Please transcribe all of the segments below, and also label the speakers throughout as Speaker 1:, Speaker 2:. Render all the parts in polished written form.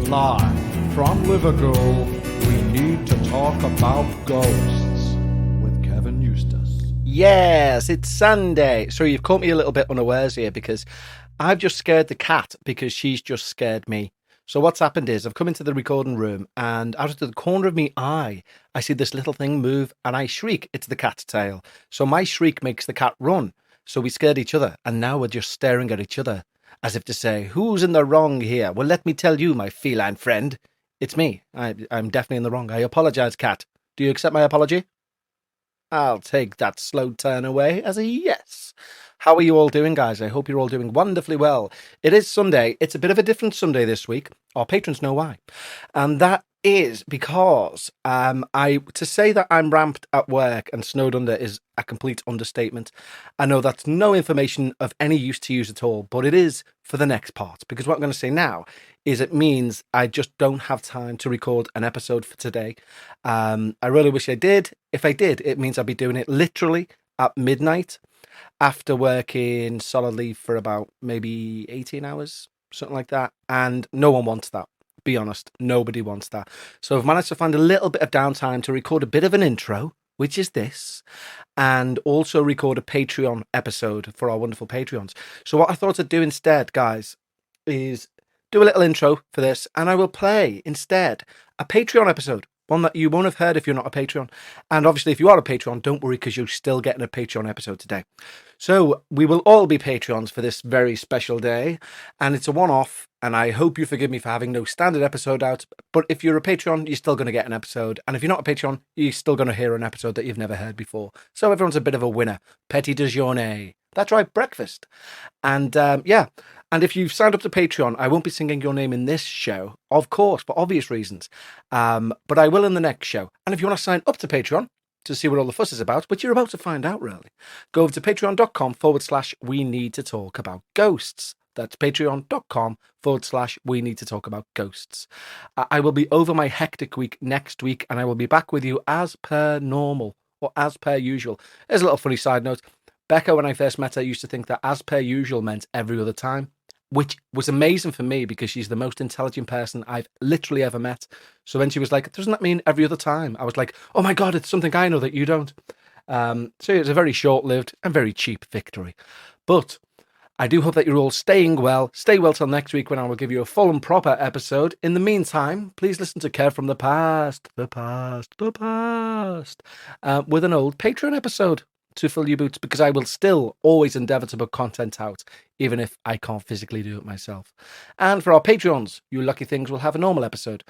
Speaker 1: Live from Liverpool, we need to talk about ghosts with Kevin Eustace.
Speaker 2: Yes, it's Sunday. So you've caught me a little bit unawares here because I've just scared the cat because she's just scared me. So what's happened is I've come into the recording room and out of the corner of my eye, I see this little thing move and I shriek. It's the cat's tail. So my shriek makes the cat run. So we scared each other and now we're just staring at each other as if to say, who's in the wrong here? Well, let me tell you, my feline friend. It's me. I'm definitely in the wrong. I apologise, cat. Do you accept my apology? I'll take that slow turn away as a yes. How are you all doing, guys? I hope you're all doing wonderfully well. It is Sunday. It's a bit of a different Sunday this week. Our patrons know why. And that is because to say that I'm ramped at work and snowed under is a complete understatement. I know that's no information of any use to use at all, but it is for the next part, because what I'm going to say now is it means I just don't have time to record an episode for today. I really wish I did. If I did, it means I'd be doing it literally at midnight after working solidly for about maybe 18 hours, something like that. And no one wants that. Be honest, nobody wants that. So I've managed to find a little bit of downtime to record a bit of an intro, which is this, and also record a Patreon episode for our wonderful Patreons. So what I thought I'd do instead, guys, is do a little intro for this, and I will play instead a Patreon episode, one that you won't have heard if you're not a Patreon. And obviously, if you are a Patreon, don't worry, because you're still getting a Patreon episode today. So we will all be Patreons for this very special day, and it's a one-off, and I hope you forgive me for having no standard episode out, but if you're a Patreon, you're still going to get an episode, and if you're not a Patreon, you're still going to hear an episode that you've never heard before. So everyone's a bit of a winner. Petit déjeuner. That's right, breakfast. And and if you've signed up to Patreon, I won't be singing your name in this show, of course, for obvious reasons, but I will in the next show. And if you want to sign up to Patreon to see what all the fuss is about, which you're about to find out, really, go over to patreon.com/we need to talk about ghosts. That's patreon.com/we need to talk about ghosts. I will be over my hectic week next week, and I will be back with you as per normal, or as per usual. There's a little funny side note. Becca, when I first met her, used to think that as per usual meant every other time, which was amazing for me because she's the most intelligent person I've literally ever met. So when she was like, doesn't that mean every other time? I was like, oh my God, it's something I know that you don't. So it was a very short-lived and very cheap victory. But I do hope that you're all staying well. Stay well till next week when I will give you a full and proper episode. In the meantime, please listen to Care from the Past, with an old Patreon episode to fill your boots, because I will still always endeavour to put content out, even if I can't physically do it myself. And for our Patreons, you lucky things will have a normal episode.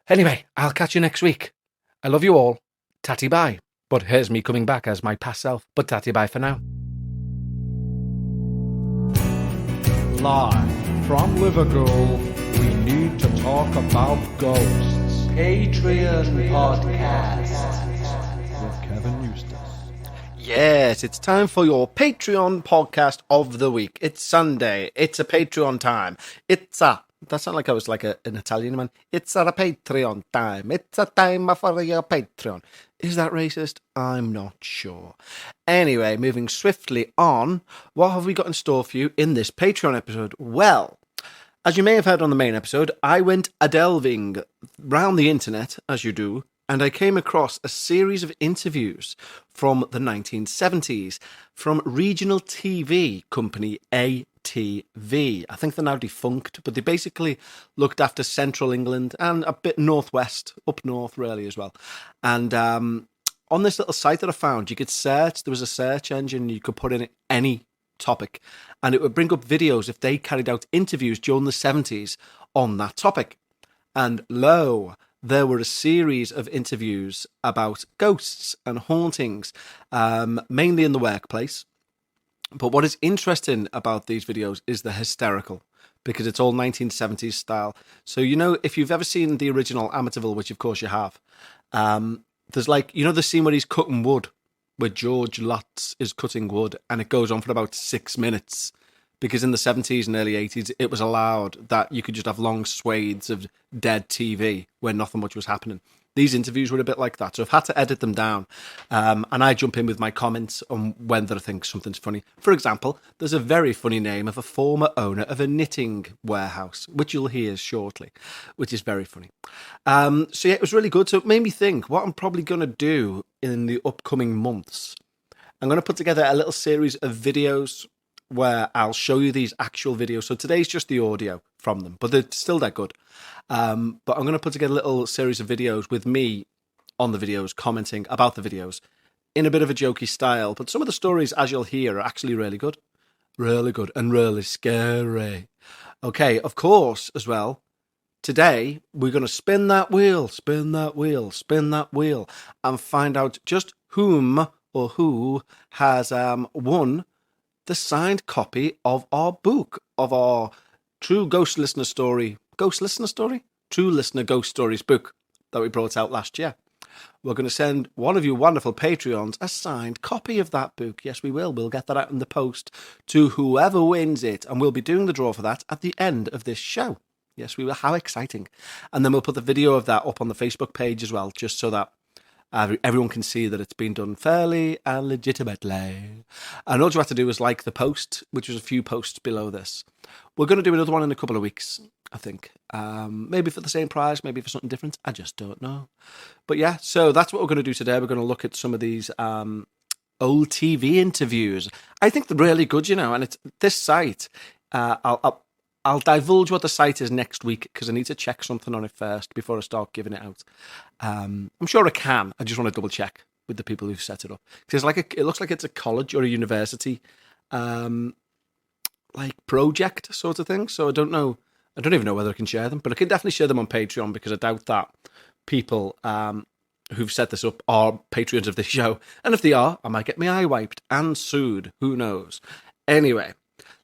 Speaker 2: Anyway, I'll catch you next week. I love you all. Tatty bye. But here's me coming back as my past self. But tatty bye for now.
Speaker 1: Live from Liverpool, we need to talk about ghosts
Speaker 3: Patreon podcast
Speaker 1: with Kevin Eustace.
Speaker 2: Yes, it's time for your Patreon podcast of the week. It's Sunday. It's a Patreon time. That sounded like I was like an Italian man. It's a Patreon time. It's a time for your Patreon. Is that racist? I'm not sure. Anyway, moving swiftly on, what have we got in store for you in this Patreon episode? Well, as you may have heard on the main episode, I went a-delving round the internet, as you do, and I came across a series of interviews from the 1970s from regional TV company ATV. I think they're now defunct, but they basically looked after central England and a bit northwest, up north really as well. And on this little site that I found, you could search, there was a search engine, you could put in any topic, and it would bring up videos if they carried out interviews during the 70s on that topic. And lo, there were a series of interviews about ghosts and hauntings, mainly in the workplace. But what is interesting about these videos is the hysterical, because it's all 1970s style. So, you know, if you've ever seen the original Amityville, which of course you have, there's like, you know, the scene where he's cutting wood, where George Lutz is cutting wood, and it goes on for about 6 minutes. Because in the 70s and early 80s, it was allowed that you could just have long swathes of dead TV where nothing much was happening. These interviews were a bit like that, so I've had to edit them down, and I jump in with my comments on whether I think something's funny. For example, there's a very funny name of a former owner of a knitting warehouse, which you'll hear shortly, which is very funny. So yeah, it was really good. So it made me think what I'm probably going to do in the upcoming months. I'm going to put together a little series of videos where I'll show you these actual videos. So today's just the audio from them, but they're still that good. But I'm going to put together a little series of videos with me on the videos, commenting about the videos in a bit of a jokey style. But some of the stories, as you'll hear, are actually really good, and really scary. Okay, of course, as well, today we're going to spin that wheel, and find out just whom or who has won the signed copy of our book, of our True Listener Ghost Stories book that we brought out last year. We're going to send one of you wonderful Patreons a signed copy of that book. Yes, we will. We'll get that out in the post to whoever wins it, and we'll be doing the draw for that at the end of this show. Yes, we will. How exciting. And then we'll put the video of that up on the Facebook page as well, just so that everyone can see that it's been done fairly and legitimately. And all you have to do is like the post, which was a few posts below this. We're going to do another one in a couple of weeks, I think. Maybe for the same price, maybe for something different. I just don't know. But yeah, so that's what we're going to do today. We're going to look at some of these old TV interviews. I think they're really good, you know, and it's this site. I'll divulge what the site is next week because I need to check something on it first before I start giving it out. I'm sure I can. I just want to double check with the people who've set it up. Because it looks like it's a college or a university like project sort of thing. So I don't know. I don't even know whether I can share them, but I can definitely share them on Patreon because I doubt that people who've set this up are patrons of this show. And if they are, I might get my eye wiped and sued. Who knows? Anyway.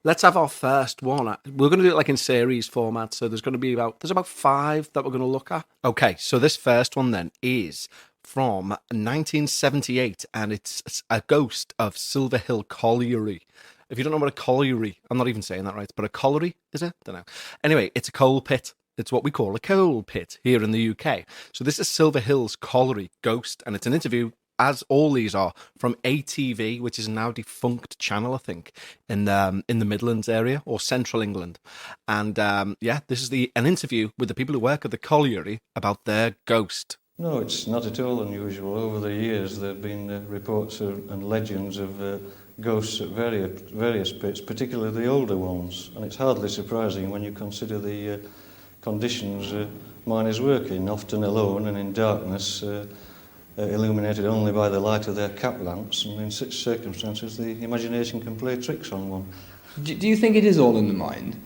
Speaker 2: Let's have our first one. We're going to do it like in series format, so there's about 5 that we're going to look at. Okay, so this first one then is from 1978, and it's a ghost of Silver Hill Colliery. If you don't know what a colliery, I'm not even saying that right, but a colliery, is it? Don't know. Anyway, it's a coal pit. It's what we call a coal pit here in the UK. So this is Silver Hill's Colliery Ghost, and it's an interview, as all these are, from ATV, which is a now defunct channel, I think, in the Midlands area or Central England. And this is an interview with the people who work at the colliery about their ghost.
Speaker 4: No, it's not at all unusual. Over the years, there have been reports and legends of ghosts at various pits, particularly the older ones. And it's hardly surprising when you consider the conditions miners work in, often alone and in darkness, illuminated only by the light of their cap lamps, and in such circumstances the imagination can play tricks on one.
Speaker 5: Do you think it is all in the mind?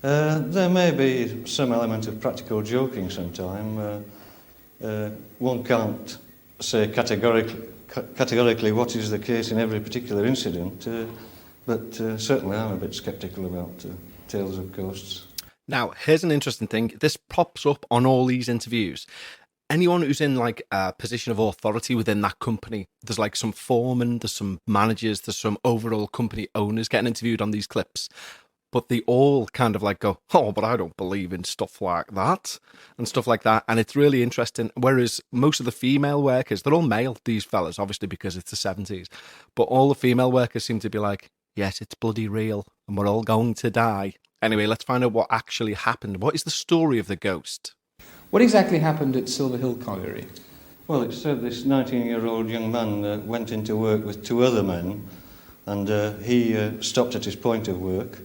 Speaker 4: There may be some element of practical joking sometime. One can't say categorically what is the case in every particular incident, but certainly I'm a bit sceptical about tales of ghosts.
Speaker 2: Now, here's an interesting thing. This pops up on all these interviews. Anyone who's in like a position of authority within that company, there's like some foremen, there's some managers, there's some overall company owners getting interviewed on these clips, but they all kind of like go, oh, but I don't believe in stuff like that and stuff like that. And it's really interesting. Whereas most of the female workers, they're all male, these fellas, obviously because it's the 70s, but all the female workers seem to be like, yes, it's bloody real and we're all going to die. Anyway, let's find out what actually happened. What is the story of the ghost?
Speaker 5: What exactly happened at Silver Hill Colliery?
Speaker 4: Well, it's said this 19-year-old young man went into work with 2 other men, and he stopped at his point of work,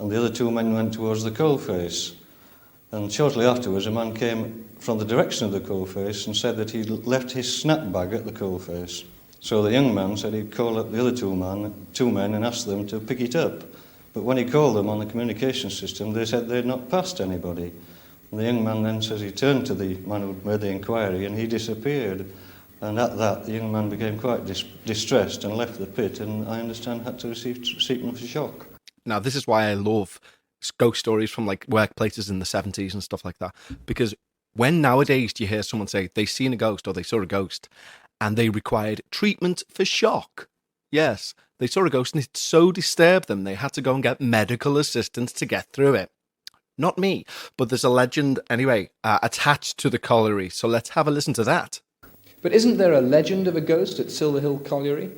Speaker 4: and the other 2 men went towards the coalface. And shortly afterwards, a man came from the direction of the coalface and said that he'd left his snap bag at the coalface. So the young man said he'd call up the other 2 men and ask them to pick it up. But when he called them on the communication system, they said they'd not passed anybody. And the young man then says he turned to the man who made the inquiry and he disappeared. And at that, the young man became quite distressed and left the pit, and I understand had to receive treatment for shock.
Speaker 2: Now, this is why I love ghost stories from like workplaces in the 70s and stuff like that. Because when nowadays do you hear someone say they seen a ghost or they saw a ghost and they required treatment for shock? Yes, they saw a ghost and it so disturbed them they had to go and get medical assistance to get through it. not me, but there's a legend anyway attached to the colliery. So let's have a listen to that.
Speaker 5: But isn't there a legend of a ghost at Silver Hill Colliery?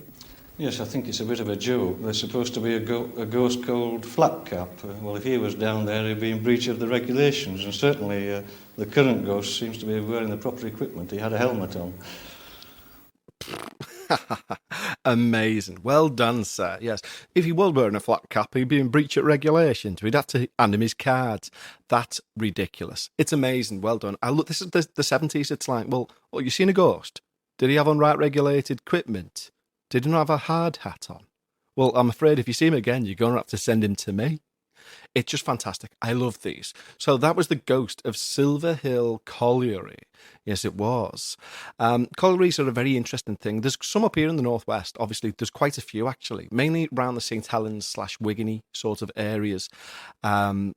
Speaker 4: Yes, I think it's a bit of a joke. There's supposed to be a ghost called Flatcap. Well, if he was down there, he'd be in breach of the regulations, and certainly the current ghost seems to be wearing the proper equipment. He had a helmet on.
Speaker 2: Amazing. Well done, sir. Yes. If he was wearing a flat cap, he'd be in breach of regulations. We'd have to hand him his cards. That's ridiculous. It's amazing. Well done. This is the 70s. It's like, well, you seen a ghost? Did he have on right regulated equipment? Did he not have a hard hat on? Well, I'm afraid if you see him again, you're going to have to send him to me. It's just fantastic. I love these. So that was the ghost of Silver Hill Colliery. Yes, it was. Collieries are a very interesting thing. There's some up here in the northwest. Obviously, there's quite a few, actually, mainly around the St. Helens / Wigginy sort of areas. And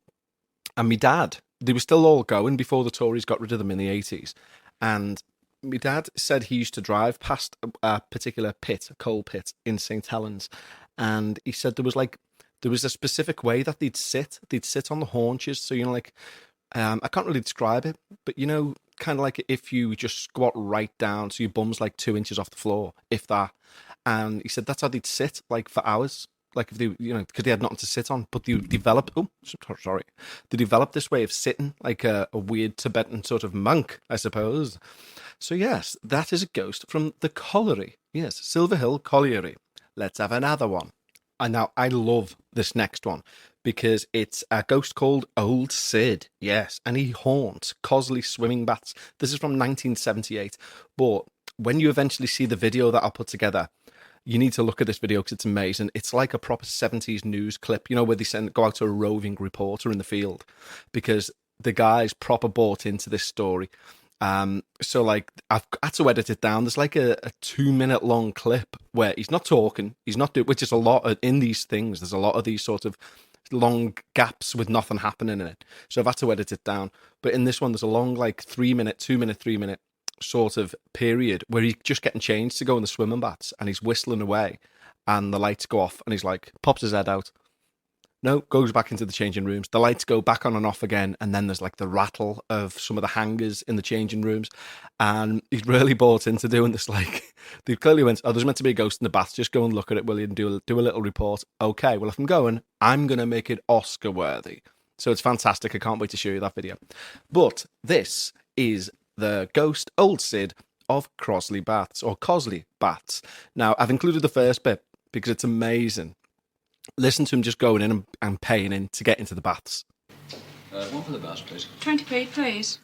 Speaker 2: my dad, they were still all going before the Tories got rid of them in the 80s. And my dad said he used to drive past a particular pit, a coal pit in St. Helens. And he said there was a specific way that they'd sit. They'd sit on the haunches. So, I can't really describe it, but, kind of like if you just squat right down, so your bum's like 2 inches off the floor, if that. And he said that's how they'd sit, like, for hours. Like, if they, because they had nothing to sit on. But they developed, they developed this way of sitting, like a weird Tibetan sort of monk, I suppose. So, yes, that is a ghost from the colliery. Yes, Silver Hill Colliery. Let's have another one. And now I love this next one because it's a ghost called Old Sid. Yes, and he haunts Crossley swimming baths. This is from 1978. But when you eventually see the video that I'll put together, you need to look at this video because it's amazing. It's like a proper 70s news clip, where they go out to a roving reporter in the field because the guy's proper bought into this story. So like I've had to edit it down. There's like a 2-minute long clip where he's not talking, he's not doing, which is a lot in these things. There's a lot of these sort of long gaps with nothing happening in it. So I've had to edit it down. But in this one, there's a long, like 3-minute sort of period where he's just getting changed to go in the swimming baths and he's whistling away and the lights go off and he's like, pops his head out. No, goes back into the changing rooms. The lights go back on and off again, and then there's like the rattle of some of the hangers in the changing rooms. And he's really bought into doing this. Like, they clearly went, there's meant to be a ghost in the bath. Just go and look at it, will you, and do a little report. Okay, well, if I'm going to make it Oscar worthy. So it's fantastic. I can't wait to show you that video. But this is the ghost Old Sid of Crossley Baths, or Crossley Baths. Now, I've included the first bit because it's amazing. Listen to him just going in and paying in to get into the baths.
Speaker 6: One for the baths, please.
Speaker 7: 20p, please.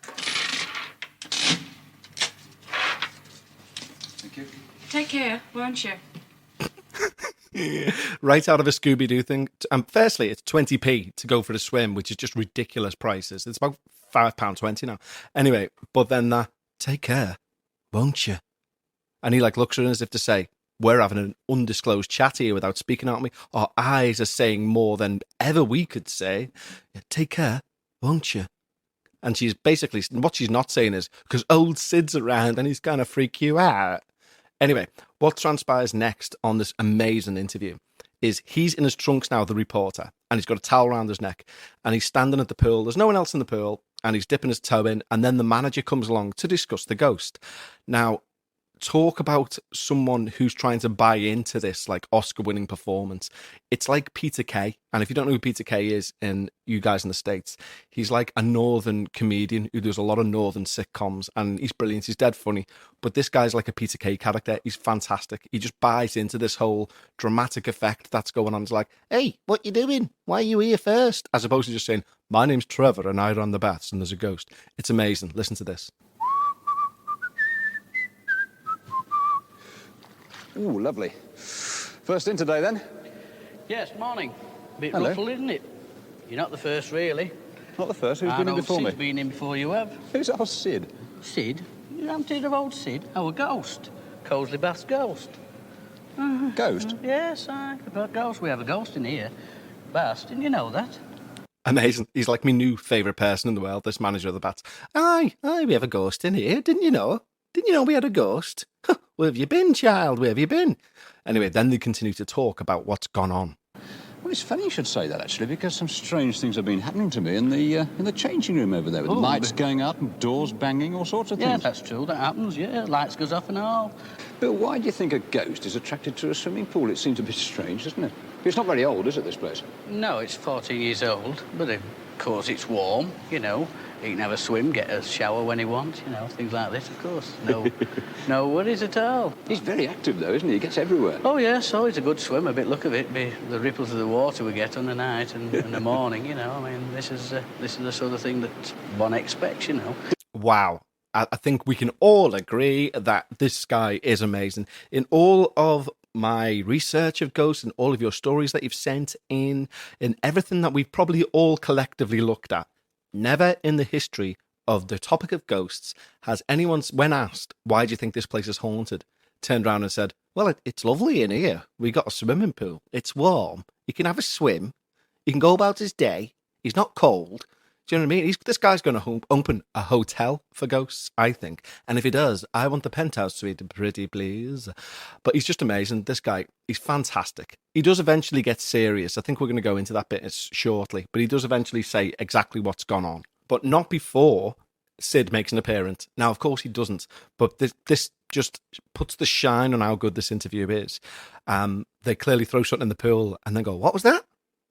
Speaker 6: Thank you.
Speaker 7: Take care, won't you?
Speaker 2: Right out of a Scooby-Doo thing. Firstly, it's 20p to go for the swim, which is just ridiculous prices. It's about £5.20 now. Anyway, but then take care, won't you? And he like looks at her as if to say, we're having an undisclosed chat here without speaking out to me. Our eyes are saying more than ever we could say. Yeah, take care, won't you? And she's basically, what she's not saying is, because old Sid's around and he's going to freak you out. Anyway, what transpires next on this amazing interview is he's in his trunks now, the reporter, and he's got a towel around his neck, and he's standing at the pool. There's no one else in the pool, and he's dipping his toe in, and then the manager comes along to discuss the ghost. Now, talk about someone who's trying to buy into this like Oscar-winning performance. It's like Peter Kay, and if you don't know who Peter Kay is, and you guys in the States, he's like a northern comedian who does a lot of northern sitcoms, and he's brilliant. He's dead funny, but this guy's like a Peter Kay character. He's fantastic. He just buys into this whole dramatic effect that's going on. It's like, hey, what you doing? Why are you here first? As opposed to just saying, my name's Trevor and I run the baths and there's a ghost. It's amazing. Listen to this.
Speaker 6: Ooh, lovely. First in today, then?
Speaker 8: Yes, morning. Bit
Speaker 6: Hello.
Speaker 8: ruffled, isn't it? You're not the first, really.
Speaker 6: Not the first. Who's been in before me?
Speaker 8: Sid's been in before you have.
Speaker 6: Who's old Sid?
Speaker 8: Sid? You haven't heard of old Sid? Our ghost. Crossley Bath's ghost.
Speaker 6: Ghost?
Speaker 8: Yes, we've got ghost. We have a ghost in here. Bass, didn't you know that?
Speaker 2: Amazing. He's like my new favourite person in the world, this manager of the Bats. Aye, we have a ghost in here. Didn't you know? Didn't you know we had a ghost? Where have you been, child? Where have you been? Anyway, then they continue to talk about what's gone on.
Speaker 6: Well, it's funny you should say that, actually, because some strange things have been happening to me in the changing room over there, with lights going up and doors banging, all sorts of things.
Speaker 8: Yeah, that's true. That happens, yeah. Lights goes off and all.
Speaker 6: Bill, why do you think a ghost is attracted to a swimming pool? It seems a bit strange, doesn't it? It's not very old, is it, this place?
Speaker 8: No, it's 14 years old, but of course it's warm, you know. He can have a swim, get a shower when he wants, you know, things like this, of course. No worries at all.
Speaker 6: He's very active, though, isn't he? He gets everywhere.
Speaker 8: Oh, yes, so he's a good swimmer, a bit look of it, the ripples of the water we get on the night and in the morning, you know. I mean, this is the sort of thing that one expects, you know.
Speaker 2: Wow. I think we can all agree that this guy is amazing. In all of my research of ghosts and all of your stories that you've sent in everything that we've probably all collectively looked at, never in the history of the topic of ghosts has anyone, when asked, why do you think this place is haunted, turned around and said, well, it's lovely in here. We got a swimming pool. It's warm. You can have a swim. You can go about his day. He's not cold. Do you know what I mean? This guy's going to open a hotel for ghosts, I think. And if he does, I want the penthouse suite, pretty please. But he's just amazing. This guy, he's fantastic. He does eventually get serious. I think we're going to go into that bit shortly. But he does eventually say exactly what's gone on. But not before Sid makes an appearance. Now, of course, he doesn't. But this just puts the shine on how good this interview is. They clearly throw something in the pool and then go, what was that?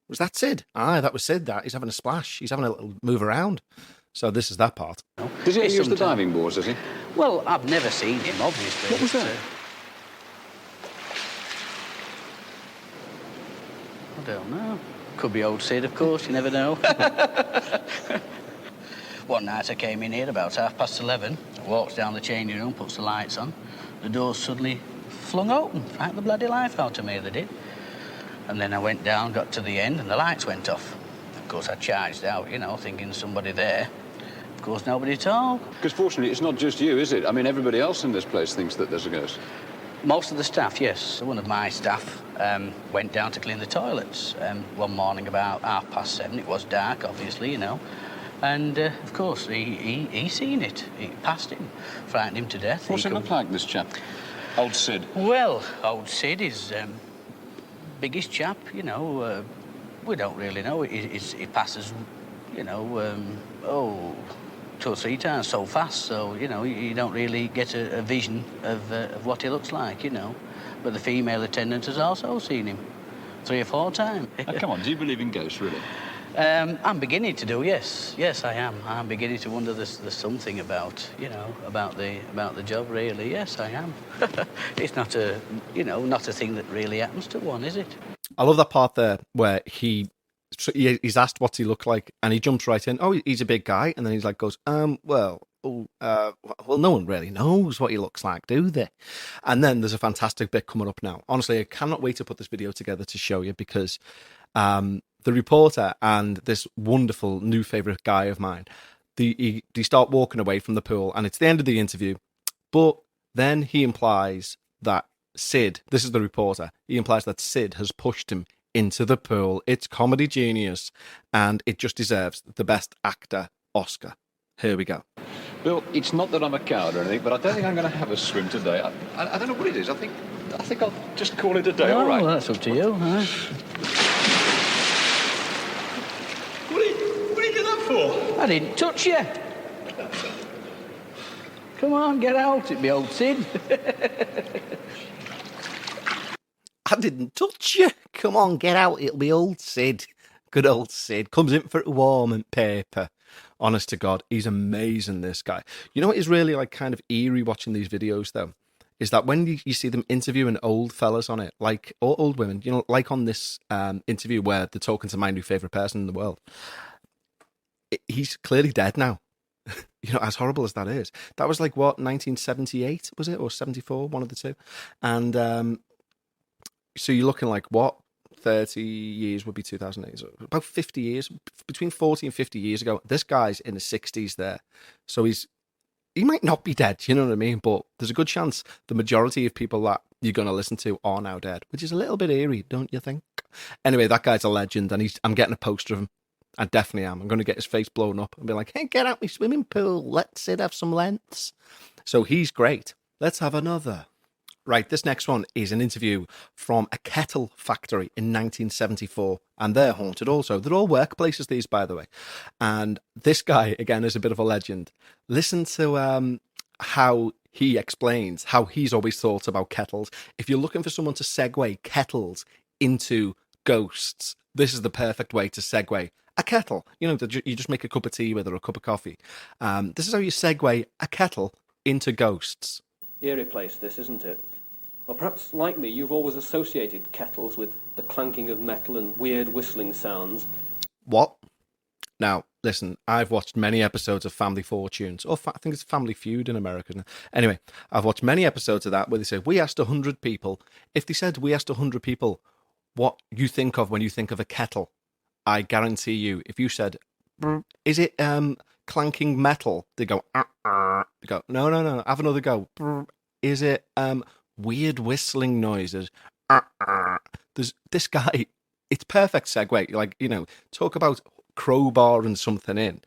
Speaker 2: Was that Sid? Aye, that was Sid, that. He's having a splash. He's having a little move around. So this is that part.
Speaker 6: Does he use the diving boards, does he?
Speaker 8: Well, I've never seen him, obviously.
Speaker 6: What was that?
Speaker 8: I don't know. Could be old Sid, of course, you never know. One night I came in here about 11:30, walks down the changing room, puts the lights on. The doors suddenly flung open, frightened the bloody life out of me, they did. And then I went down, got to the end, and the lights went off. Of course, I charged out, you know, thinking somebody there. Of course, nobody at all.
Speaker 6: Because fortunately, it's not just you, is it? I mean, everybody else in this place thinks that there's a ghost.
Speaker 8: Most of the staff, yes. One of my staff went down to clean the toilets one morning about 7:30. It was dark, obviously, you know. And, of course, he seen it. It passed him, frightened him to death.
Speaker 6: What's it look like, this chap? Old Sid.
Speaker 8: Well, old Sid is biggest chap, you know. We don't really know. He passes, you know, 2 or 3 times so fast, so, you know, you don't really get a vision of what he looks like, you know. But the female attendant has also seen him 3 or 4 times.
Speaker 6: Now, come on, do you believe in ghosts, really?
Speaker 8: I'm beginning to do, yes. Yes, I am. I'm beginning to wonder there's something about, you know, about the job, really. Yes, I am. It's not a, you know, not a thing that really happens to one, is it?
Speaker 2: I love that part there where he's asked what's he look like, and he jumps right in. Oh, he's a big guy, and then he's like, well, no one really knows what he looks like, do they? And then there's a fantastic bit coming up now. Honestly, I cannot wait to put this video together to show you, because the reporter and this wonderful new favourite guy of mine, they start walking away from the pool, and it's the end of the interview. But then he implies that Sid, this is the reporter, he implies that Sid has pushed him into the pool. It's comedy genius, and it just deserves the best actor Oscar. Here we go.
Speaker 6: Bill, it's not that I'm a coward or anything, but I don't think I'm going to have a swim today. I don't know what it is. I think I'll just call it a day, all right?
Speaker 8: Well, that's up to you, huh?
Speaker 6: What do you do that for?
Speaker 8: I didn't touch you. Come on, get out. It'd be old Sid.
Speaker 2: I didn't touch you. Come on, get out. It'll be old Sid. Good old Sid. Comes in for a warm and paper. Honest to God, he's amazing, this guy. You know what is really like kind of eerie watching these videos, though? Is that when you see them interviewing old fellas on it, like, or old women, you know, like on this interview where they're talking to my new favourite person in the world. He's clearly dead now. You know, as horrible as that is. That was like, what, 1978, was it? Or 74, one of the two. And so you're looking like, what? 30 years would be 2008. So about 50 years, between 40 and 50 years ago. This guy's in his 60s there. So he might not be dead, you know what I mean? But there's a good chance the majority of people that you're going to listen to are now dead, which is a little bit eerie, don't you think? Anyway, that guy's a legend, and I'm getting a poster of him. I definitely am. I'm going to get his face blown up and be like, hey, get out my swimming pool. Let's have some lengths. So he's great. Let's have another. Right, this next one is an interview from a Kettle factory in 1974, and they're haunted also. They're all workplaces, these, by the way. And this guy, again, is a bit of a legend. Listen to how he explains how he's always thought about kettles. If you're looking for someone to segue kettles into ghosts, this is the perfect way to segue a kettle. You know, you just make a cup of tea with or a cup of coffee. This is how you segue a kettle into ghosts.
Speaker 9: Eerie place, this, isn't it? Or perhaps, like me, you've always associated kettles with the clanking of metal and weird whistling sounds.
Speaker 2: What? Now, listen, I've watched many episodes of Family Fortunes, or I think it's Family Feud in America. Anyway, I've watched many episodes of that where they say, we asked 100 people. If they said, we asked 100 people what you think of when you think of a kettle, I guarantee you, if you said, is it clanking metal? They go, They go, no, have another go. Is it weird whistling noises? There's this guy, it's perfect segue. Like, you know, talk about crowbar and something in.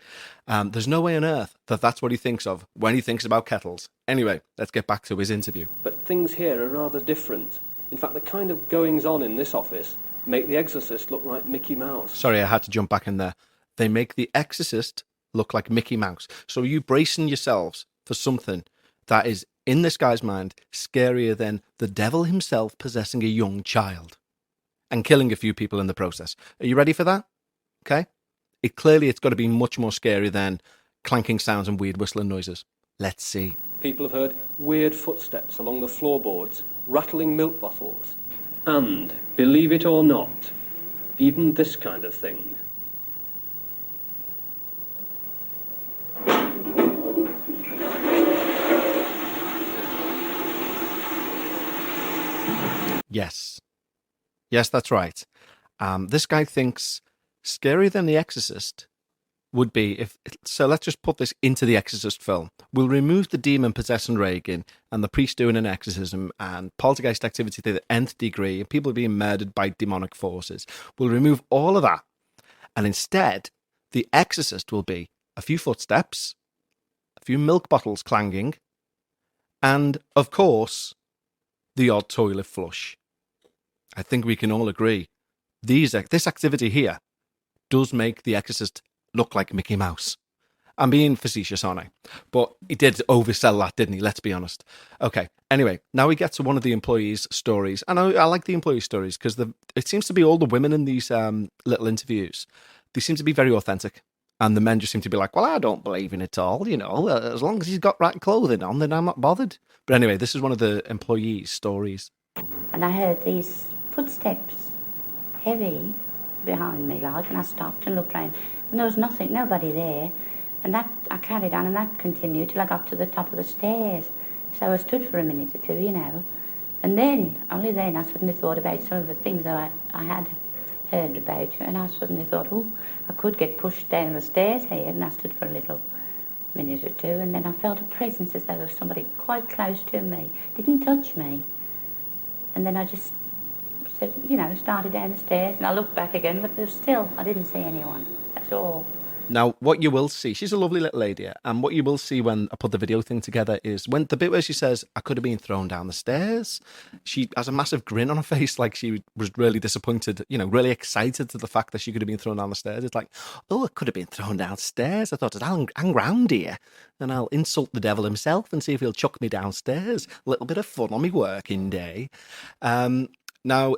Speaker 2: There's no way on earth that that's what he thinks of when he thinks about kettles. Anyway, let's get back to his interview.
Speaker 9: But things here are rather different. In fact, the kind of goings-on in this office make the Exorcist look like Mickey Mouse.
Speaker 2: Sorry, I had to jump back in there. They make the Exorcist look like Mickey Mouse. So are you bracing yourselves for something that is, in this guy's mind, scarier than the devil himself possessing a young child and killing a few people in the process? Are you ready for that? Okay. It's got to be much more scary than clanking sounds and weird whistling noises. Let's see.
Speaker 9: People have heard weird footsteps along the floorboards, rattling milk bottles. And, believe it or not, even this kind of thing.
Speaker 2: Yes, that's right. This guy thinks scarier than The Exorcist would be so let's just put this into the Exorcist film. We'll remove the demon possessing Reagan and the priest doing an exorcism and poltergeist activity to the nth degree and people being murdered by demonic forces. We'll remove all of that. And instead, the Exorcist will be a few footsteps, a few milk bottles clanging, and, of course, the odd toilet flush. I think we can all agree this activity here does make the Exorcist look like Mickey Mouse. I'm being facetious, aren't I? But he did oversell that, didn't he? Let's be honest. Okay, anyway, now we get to one of the employees' stories. And I like the employee stories because it seems to be all the women in these little interviews. They seem to be very authentic. And the men just seem to be like, well, I don't believe in it all, you know. As long as he's got right clothing on, then I'm not bothered. But anyway, this is one of the employees' stories.
Speaker 10: And I heard these footsteps, heavy, behind me, like, and I stopped and looked round. And there was nobody there. And that, I carried on, and that continued till I got to the top of the stairs. So I stood for a minute or two, you know. And then, only then, I suddenly thought about some of the things I had heard about, and I suddenly thought, oh, I could get pushed down the stairs here, and I stood for a little minute or two, and then I felt a presence as though there was somebody quite close to me. Didn't touch me. And then I just, started down the stairs, and I looked back again, but I didn't see anyone. That's all.
Speaker 2: Now, what you will see, she's a lovely little lady, and what you will see when I put the video thing together is when the bit where she says, I could have been thrown down the stairs, she has a massive grin on her face, like she was really disappointed, really excited to the fact that she could have been thrown down the stairs. It's like, oh, I could have been thrown downstairs. I thought, I'll hang round here, and I'll insult the devil himself and see if he'll chuck me downstairs. A little bit of fun on my working day. Now,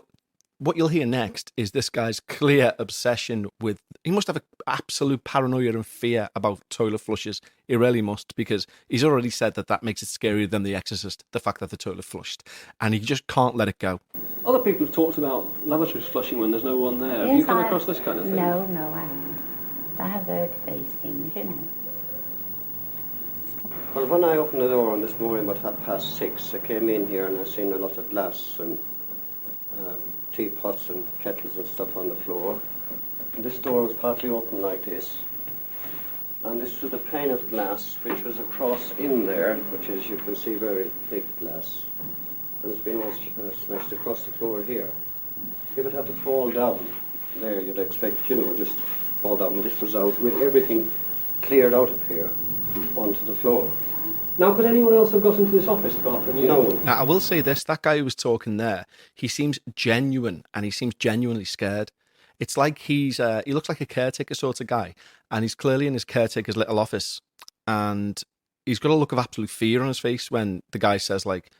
Speaker 2: what you'll hear next is this guy's clear obsession with... He must have an absolute paranoia and fear about toilet flushes. He really must, because he's already said that makes it scarier than The Exorcist, the fact that the toilet flushed. And he just can't let it go.
Speaker 9: Other people have talked about lavatories flushing when there's no one there.
Speaker 10: Yes,
Speaker 9: have you come across this kind of thing?
Speaker 10: No, I haven't. I have heard of these things,
Speaker 11: Well, when I opened the door on this morning about 6:30, I came in here and I seen a lot of glass and teapots and kettles and stuff on the floor. And this door was partly open like this. And this was a pane of glass which was across in there, which is, you can see, very thick glass. And it's been all smashed across the floor here. If it had to fall down there, you'd expect, just fall down. But this was out with everything cleared out of here onto the floor.
Speaker 9: Now, could anyone else have got into this office apart from you?
Speaker 11: No.
Speaker 2: Now, I will say this, that guy who was talking there, he seems genuine, and he seems genuinely scared. It's like he looks like a caretaker sort of guy, and he's clearly in his caretaker's little office, and he's got a look of absolute fear on his face when the guy says, like,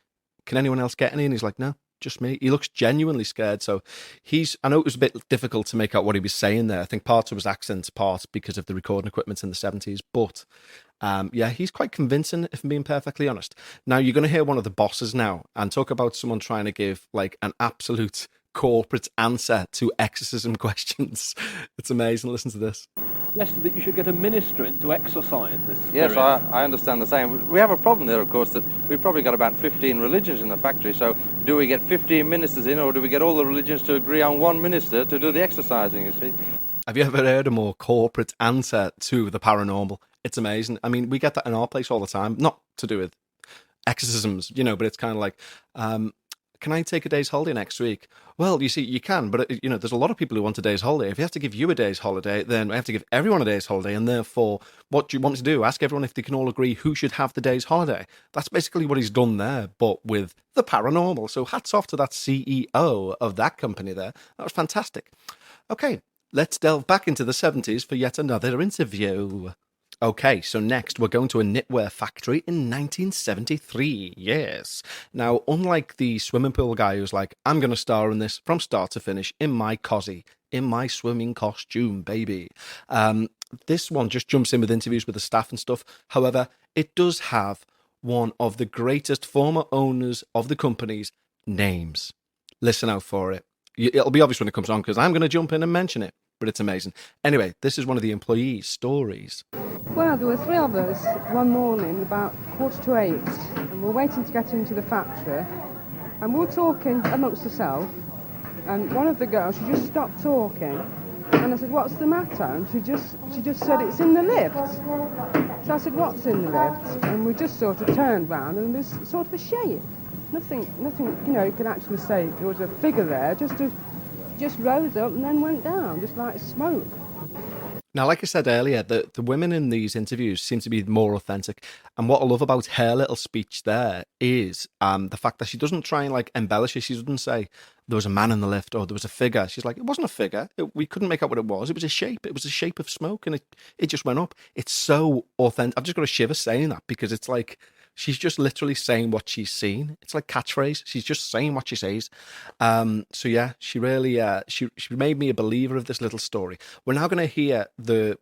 Speaker 2: can anyone else get any? And he's like, no, just me. He looks genuinely scared. So I know it was a bit difficult to make out what he was saying there. I think part of his accent, part because of the recording equipment in the 70s, but yeah, he's quite convincing, if I'm being perfectly honest. Now, you're going to hear one of the bosses now and talk about someone trying to give like an absolute corporate answer to exorcism questions. It's amazing. Listen to this.
Speaker 9: Suggested that you should get a minister in to exorcise this spirit.
Speaker 12: Yes, I understand the same. We have a problem there, of course, that we've probably got about 15 religions in the factory, so do we get 15 ministers in, or do we get all the religions to agree on one minister to do the exorcising, you see?
Speaker 2: Have you ever heard a more corporate answer to the paranormal? It's amazing. I mean, we get that in our place all the time, not to do with exorcisms, but it's kind of like, can I take a day's holiday next week? Well, you see, you can, but, there's a lot of people who want a day's holiday. If you have to give you a day's holiday, then we have to give everyone a day's holiday, and therefore, what do you want to do? Ask everyone if they can all agree who should have the day's holiday. That's basically what he's done there, but with the paranormal. So hats off to that CEO of that company there. That was fantastic. Okay, let's delve back into the 70s for yet another interview. Okay, so next we're going to a knitwear factory in 1973, yes. Now, unlike the swimming pool guy who's like, I'm going to star in this from start to finish in my cosy, in my swimming costume, baby. This one just jumps in with interviews with the staff and stuff. However, it does have one of the greatest former owners of the company's names. Listen out for it. It'll be obvious when it comes on because I'm going to jump in and mention it, but it's amazing. Anyway, this is one of the employees' stories.
Speaker 13: Well, there were three of us one morning about 7:45, and we're waiting to get into the factory, and we were talking amongst ourselves, and one of the girls, she just stopped talking, and I said, what's the matter? And she just said, it's in the lift. So I said, what's in the lift? And we just sort of turned round, and there's sort of a shape. Nothing, you could actually say there was a figure there, just rose up and then went down, just like smoke.
Speaker 2: Now, like I said earlier, the women in these interviews seem to be more authentic. And what I love about her little speech there is the fact that she doesn't try and like embellish it. She doesn't say there was a man in the lift or there was a figure. She's like, it wasn't a figure. We couldn't make out what it was. It was a shape. It was a shape of smoke and it just went up. It's so authentic. I've just got a shiver saying that because it's like she's just literally saying what she's seen. It's like catchphrase. She's just saying what she says. So yeah, she really she made me a believer of this little story. We're now going to hear the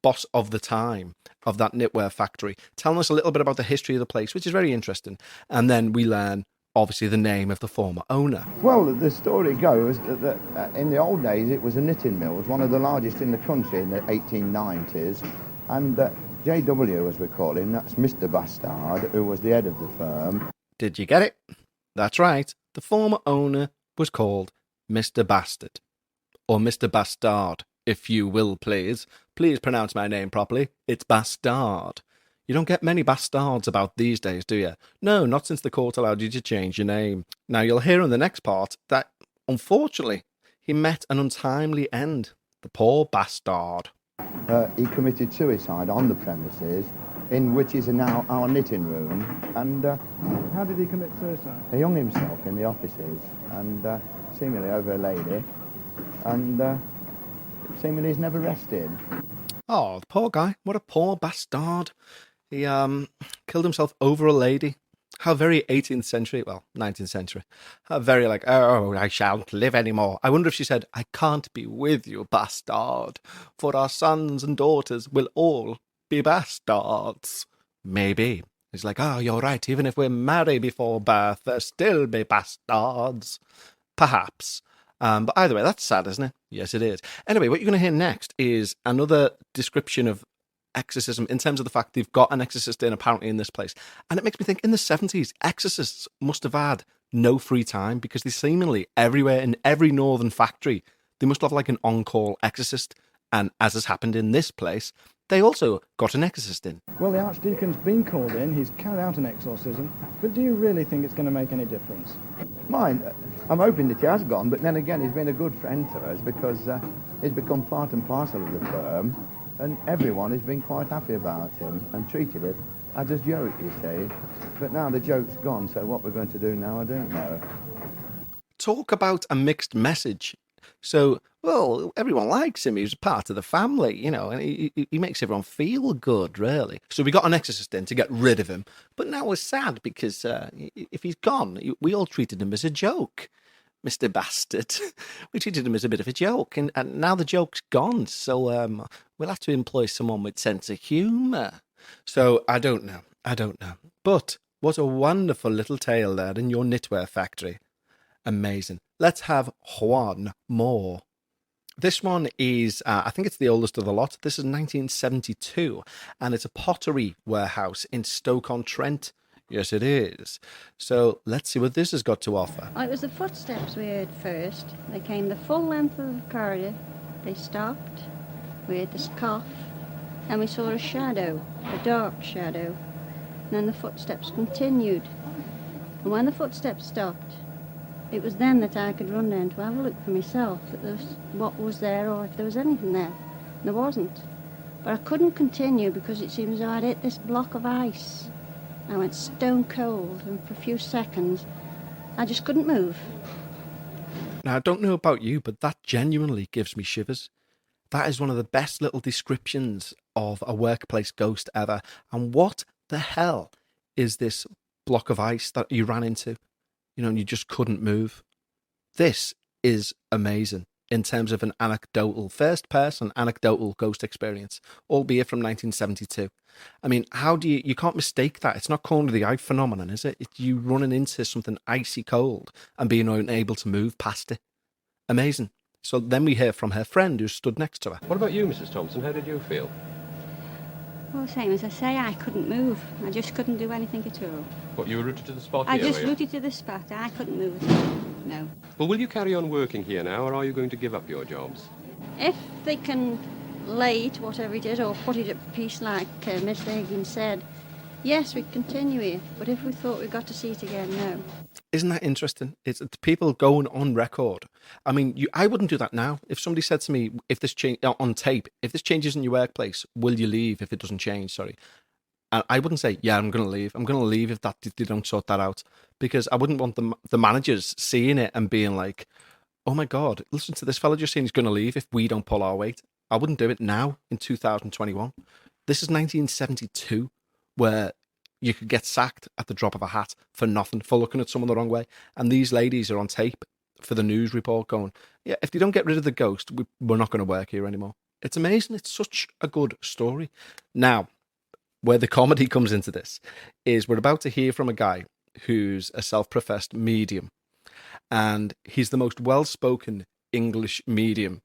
Speaker 2: boss of the time of that knitwear factory telling us a little bit about the history of the place, which is very interesting. And then we learn, obviously, the name of the former owner.
Speaker 14: Well, the story goes that in the old days it was a knitting mill. It was one of the largest in the country in the 1890s. And JW, as we call him, that's Mr. Bastard, who was the head of the firm.
Speaker 2: Did you get it? That's right. The former owner was called Mr. Bastard. Or Mr. Bastard, if you will, please. Please pronounce my name properly. It's Bastard. You don't get many bastards about these days, do you? No, not since the court allowed you to change your name. Now, you'll hear in the next part that, unfortunately, he met an untimely end. The poor bastard.
Speaker 14: He committed suicide on the premises, in which is now our knitting room. And
Speaker 15: how did he commit suicide?
Speaker 14: He hung himself in the offices, and seemingly over a lady, and seemingly he's never rested.
Speaker 2: Oh, the poor guy. What a poor bastard. He killed himself over a lady. How very 18th century, well, 19th century. How very like, oh, I shan't live anymore. I wonder if she said, I can't be with you, bastard, for our sons and daughters will all be bastards. Maybe. He's like, oh, you're right. Even if we're married before birth, there'll still be bastards. Perhaps. But either way, that's sad, isn't it? Yes, it is. Anyway, what you're going to hear next is another description of exorcism in terms of the fact they've got an exorcist in apparently in this place. And it makes me think in the 70s, exorcists must have had no free time because they seemingly everywhere in every northern factory, they must have like an on-call exorcist. And as has happened in this place, they also got an exorcist in.
Speaker 15: Well, the Archdeacon's been called in, he's carried out an exorcism, but do you really think it's going to make any difference?
Speaker 14: Mine, I'm hoping that he has gone, but then again, he's been a good friend to us because he's become part and parcel of the firm, and everyone has been quite happy about him and treated it I just joke, you see. But now the joke's gone, so what we're going to do now, I don't know.
Speaker 2: Talk about a mixed message. So, well, everyone likes him. He's part of the family, you know, and he makes everyone feel good, really. So we got an exorcist in to get rid of him. But now we're sad because if he's gone, we all treated him as a joke. Mr. Bastard. We treated him as a bit of a joke, and now the joke's gone. So we'll have to employ someone with sense of humour. So I don't know. But what a wonderful little tale there in your knitwear factory. Amazing. Let's have one more. This one is, I think it's the oldest of the lot. This is 1972, and it's a pottery warehouse in Stoke-on-Trent. Yes, it is. So let's see what this has got to offer.
Speaker 16: It was the footsteps we heard first. They came the full length of the corridor. They stopped. We heard this cough, and we saw a shadow, a dark shadow. And then the footsteps continued. And when the footsteps stopped, it was then that I could run down to have a look for myself at what was there or if there was anything there. And there wasn't. But I couldn't continue because it seemed as though I'd hit this block of ice. I went stone cold, and for a few seconds, I just couldn't move.
Speaker 2: Now, I don't know about you, but that genuinely gives me shivers. That is one of the best little descriptions of a workplace ghost ever. And what the hell is this block of ice that you ran into? You know, and you just couldn't move. This is amazing in terms of an anecdotal, first-person anecdotal ghost experience, albeit from 1972. I mean, how do you can't mistake that. It's not corner of the eye phenomenon, is it? It's you running into something icy cold and being unable to move past it. Amazing. So then we hear from her friend who stood next to her.
Speaker 9: What about you, Mrs. Thompson? How did you feel?
Speaker 16: Well, same as I say, I couldn't move. I just couldn't do anything at all.
Speaker 9: What, you were rooted to the spot
Speaker 16: I
Speaker 9: here,
Speaker 16: just
Speaker 9: were you?
Speaker 16: rooted to the spot. I couldn't move at all. No.
Speaker 9: Well, will you carry on working here now, or are you going to give up your jobs?
Speaker 16: If they can lay it, whatever it is, or put it at peace like Mr. Higginson said, yes, we'd continue here. But if we thought we got to see it again, no.
Speaker 2: Isn't that interesting? It's people going on record. I mean, I wouldn't do that now. If somebody said to me, if this on tape, if this changes in your workplace, will you leave if it doesn't change? Sorry. And I wouldn't say, yeah, I'm going to leave. I'm going to leave if they don't sort that out. Because I wouldn't want the managers seeing it and being like, oh my God, listen to this fella just saying he's going to leave if we don't pull our weight. I wouldn't do it now in 2021. This is 1972, where you could get sacked at the drop of a hat for nothing, for looking at someone the wrong way. And these ladies are on tape for the news report going, yeah, if they don't get rid of the ghost, we're not going to work here anymore. It's amazing. It's such a good story. Now, where the comedy comes into this is we're about to hear from a guy who's a self-professed medium. And he's the most well-spoken English medium,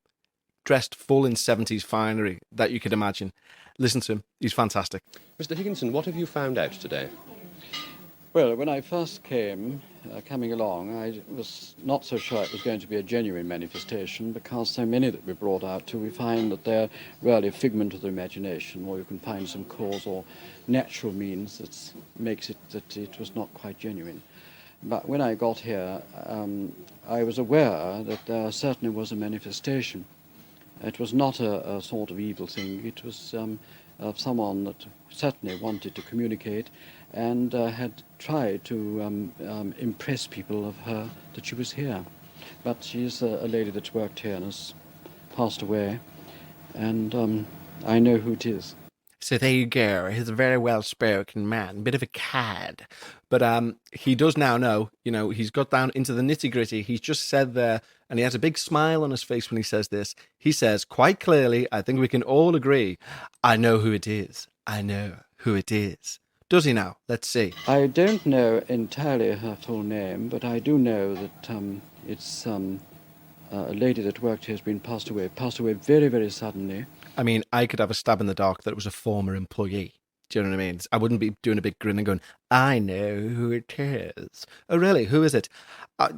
Speaker 2: dressed full in 70s finery that you could imagine. Listen to him. He's fantastic.
Speaker 9: Mr. Higginson, what have you found out today?
Speaker 17: Well, when I first came, coming along, I was not so sure it was going to be a genuine manifestation, because so many that we brought out to, we find that they're really a figment of the imagination, or you can find some cause or natural means that makes it that it was not quite genuine. But when I got here, I was aware that there certainly was a manifestation. It was not a sort of evil thing. It was of someone that certainly wanted to communicate and had tried to impress people of her that she was here. But she's a lady that's worked here and has passed away, and I know who it is.
Speaker 2: So there you go. He's a very well-spoken man, bit of a cad. But he does now know, you know, he's got down into the nitty-gritty. He's just said there, and he has a big smile on his face when he says this. He says, quite clearly, I think we can all agree, I know who it is. I know who it is. Does he now? Let's see.
Speaker 17: I don't know entirely her full name, but I do know that it's a lady that worked here has been passed away very, very suddenly.
Speaker 2: I mean, I could have a stab in the dark that it was a former employee. Do you know what I mean? I wouldn't be doing a big grin and going, I know who it is. Oh, really? Who is it? I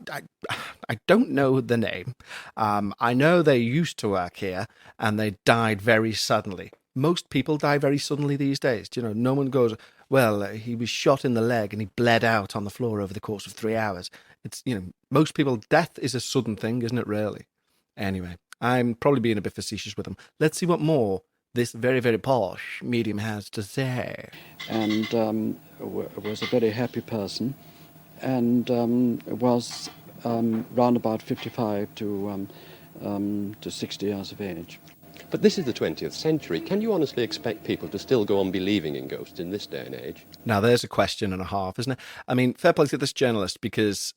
Speaker 2: don't know the name. I know they used to work here and they died very suddenly. Most people die very suddenly these days. Do you know, no one goes, well, he was shot in the leg and he bled out on the floor over the course of 3 hours. It's, you know, most people, death is a sudden thing, isn't it, really? Anyway, I'm probably being a bit facetious with them. Let's see what more this very, very posh medium has to say.
Speaker 17: And was a very happy person, and was round about 55 to 60 years of age.
Speaker 18: But this is the 20th century. Can you honestly expect people to still go on believing in ghosts in this day and age?
Speaker 2: Now, there's a question and a half, isn't it? I mean, fair play to this journalist, because,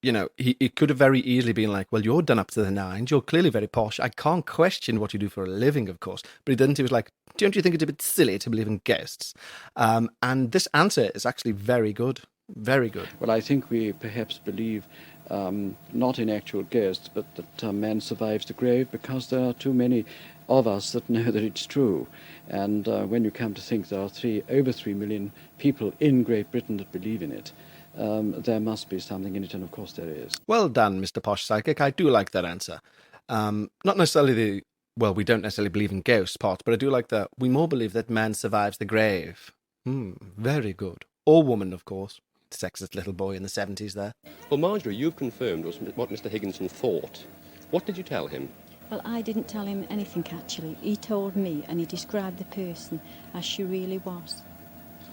Speaker 2: you know, he could have very easily been like, well, you're done up to the nines. You're clearly very posh. I can't question what you do for a living, of course. But he didn't. He was like, don't you think it's a bit silly to believe in ghosts? And this answer is actually very good. Very good.
Speaker 17: Well, I think we perhaps believe not in actual ghosts, but that man survives the grave, because there are too many of us that know that it's true. And when you come to think there are over 3 million people in Great Britain that believe in it, there must be something in it, and of course there is.
Speaker 2: Well done, Mr. Posh Psychic. I do like that answer. Not necessarily we don't necessarily believe in ghosts part, but I do like that we more believe that man survives the grave. Very good. Or woman, of course. Sexist little boy in the 70s there.
Speaker 18: Well, Marjorie, you've confirmed what Mr. Higginson thought. What did you tell him?
Speaker 16: Well, I didn't tell him anything, actually. He told me, and he described the person as she really was.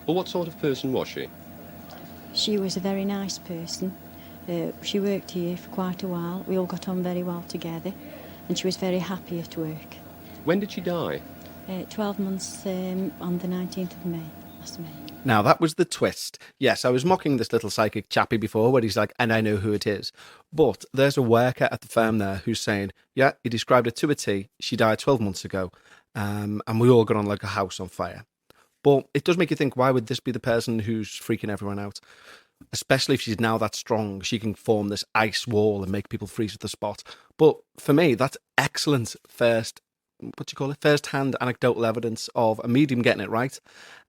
Speaker 18: Well, what sort of person was she?
Speaker 16: She was a very nice person. She worked here for quite a while. We all got on very well together, and she was very happy at work.
Speaker 18: When did she die?
Speaker 16: 12 months on the 19th of May, last May.
Speaker 2: Now, that was the twist. Yes, I was mocking this little psychic chappie before, where he's like, and I know who it is. But there's a worker at the firm there who's saying, yeah, he described it to a T. She died 12 months ago, and we all got on like a house on fire. But it does make you think, why would this be the person who's freaking everyone out? Especially if she's now that strong, she can form this ice wall and make people freeze at the spot. But for me, that's excellent first-hand anecdotal evidence of a medium getting it right,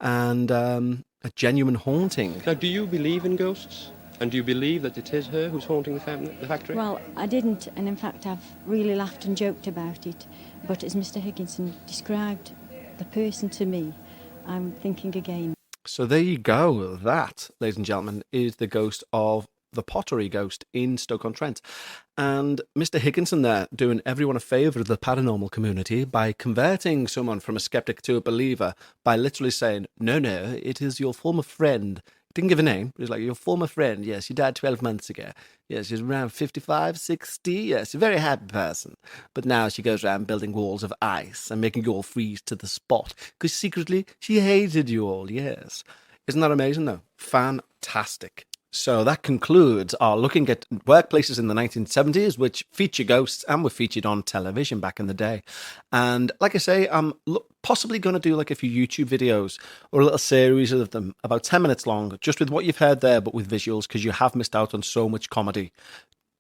Speaker 2: and a genuine haunting.
Speaker 18: Now, do you believe in ghosts? And do you believe that it is her who's haunting the factory?
Speaker 16: Well, I didn't, and in fact I've really laughed and joked about it. But as Mr. Higginson described the person to me, I'm thinking again.
Speaker 2: So there you go. That, ladies and gentlemen, is the ghost of the Pottery Ghost in Stoke-on-Trent. And Mr. Higginson there doing everyone a favour of the paranormal community by converting someone from a skeptic to a believer by literally saying, no, it is your former friend. He didn't give a name. It was like, your former friend, yes, she died 12 months ago. Yes, she's around 55, 60. Yes, a very happy person. But now she goes around building walls of ice and making you all freeze to the spot because secretly she hated you all, yes. Isn't that amazing, though? Fantastic. So that concludes our looking at workplaces in the 1970s, which feature ghosts and were featured on television back in the day. And like I say, I'm possibly going to do like a few YouTube videos or a little series of them, about 10 minutes long, just with what you've heard there, but with visuals, because you have missed out on so much comedy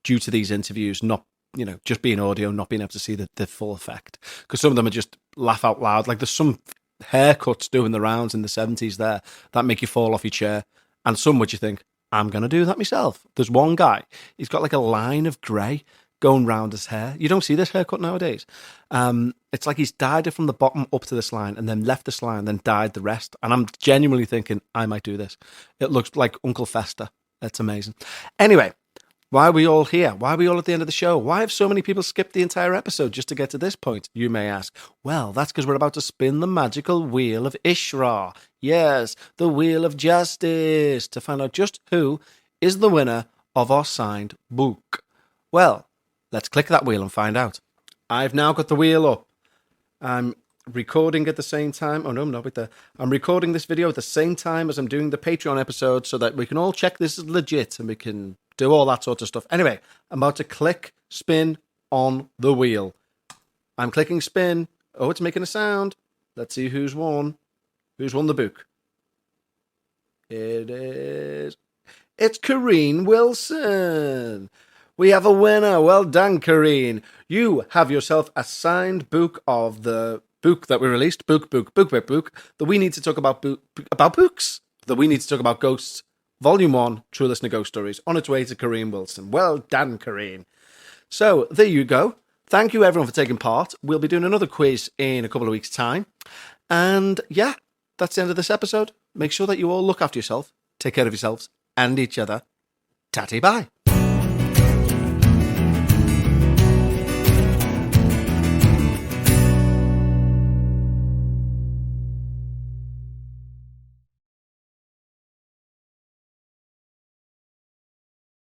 Speaker 2: due to these interviews, not, just being audio, not being able to see the full effect. Because some of them are just laugh out loud. Like there's some haircuts doing the rounds in the 70s there that make you fall off your chair. And some which you think, I'm going to do that myself. There's one guy, he's got like a line of grey going round his hair. You don't see this haircut nowadays. It's like he's dyed it from the bottom up to this line and then left this line and then dyed the rest. And I'm genuinely thinking, I might do this. It looks like Uncle Fester. That's amazing. Anyway, why are we all here? Why are we all at the end of the show? Why have so many people skipped the entire episode just to get to this point, you may ask? Well, that's because we're about to spin the magical wheel of Ishra. Yes, the wheel of justice, to find out just who is the winner of our signed book. Well, let's click that wheel and find out. I've now got the wheel up. I'm recording at the same time. Oh, no, I'm not with the... I'm recording this video at the same time as I'm doing the Patreon episode so that we can all check this is legit and we can do all that sort of stuff. Anyway, I'm about to click spin on the wheel. I'm clicking spin. Oh, it's making a sound. Let's see who's won. Who's won the book? It is... It's Corrine Wilson. We have a winner. Well done, Corrine. You have yourself a signed book of the book that we released. Book. That we need to talk about books. That we need to talk about ghosts. Volume 1, True Listener Ghost Stories. On its way to Corrine Wilson. Well done, Corrine. So, there you go. Thank you, everyone, for taking part. We'll be doing another quiz in a couple of weeks' time. And, yeah, that's the end of this episode. Make sure that you all look after yourself, take care of yourselves and each other. Tatty bye.